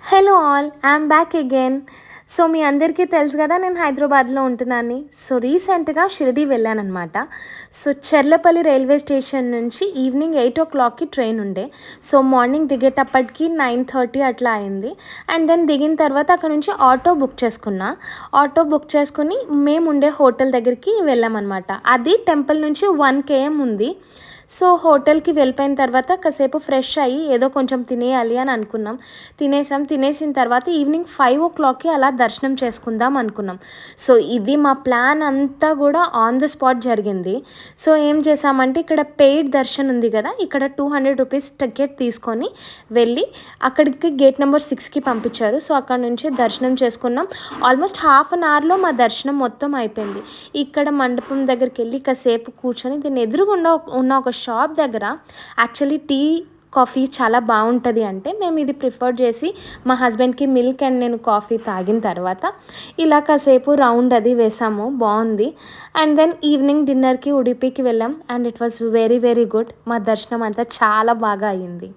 Hello all, I'm back again. So మీ అందరికీ తెలుసు కదా, నేను హైదరాబాద్లో ఉంటున్నాను. సో రీసెంట్గా షిరిడి వెళ్ళానమాట. సో చెర్లపల్లి రైల్వే స్టేషన్ నుంచి ఈవినింగ్ 8 o'clockకి ట్రైన్ ఉండే. సో మార్నింగ్ దిగేటప్పటికి 9:30 అట్లా అయింది. అండ్ దెన్ దిగిన తర్వాత అక్కడ నుంచి ఆటో బుక్ చేసుకున్నా. ఆటో బుక్ చేసుకుని మేము ఉండే హోటల్ దగ్గరికి వెళ్ళామన్నమాట. అది టెంపుల్ నుంచి 1 km ఉంది. సో హోటల్కి వెళ్ళిపోయిన తర్వాత కాసేపు ఫ్రెష్ అయ్యి ఏదో కొంచెం తినేయాలి అని అనుకున్నాం. తినేసిన తర్వాత ఈవినింగ్ 5 o'clockకి అలా దర్శనం చేసుకుందాం అనుకున్నాం. సో ఇది మా ప్లాన్ అంతా కూడా ఆన్ ద స్పాట్ జరిగింది. సో ఏం చేసామంటే, ఇక్కడ పెయిడ్ దర్శన్ ఉంది కదా, ఇక్కడ 200 రూపీస్ టికెట్ తీసుకొని వెళ్ళి అక్కడికి గేట్ నెంబర్ 6కి పంపించారు. సో అక్కడ నుంచి దర్శనం చేసుకున్నాం. ఆల్మోస్ట్ హాఫ్ అన్ అవర్లో మా దర్శనం మొత్తం అయిపోయింది. ఇక్కడ మండపం దగ్గరికి వెళ్ళి కాసేపు కూర్చొని దీన్ని ఎదురుగుండా ఉన్న ఒక షాప్ దగ్గర యాక్చువల్లీ టీ కాఫీ చాలా బాగుంటుంది అంటే మేము ఇది ప్రిఫర్ చేసి మా హస్బెండ్కి మిల్క్ అండ్ నేను కాఫీ తాగిన తర్వాత ఇలా కాసేపు రౌండ్ అది వేసాము, బాగుంది. అండ్ దెన్ ఈవినింగ్ డిన్నర్కి ఉడిపికి వెళ్ళాం and it was very very good. మా దర్శనం అంతా చాలా బాగా అయ్యింది.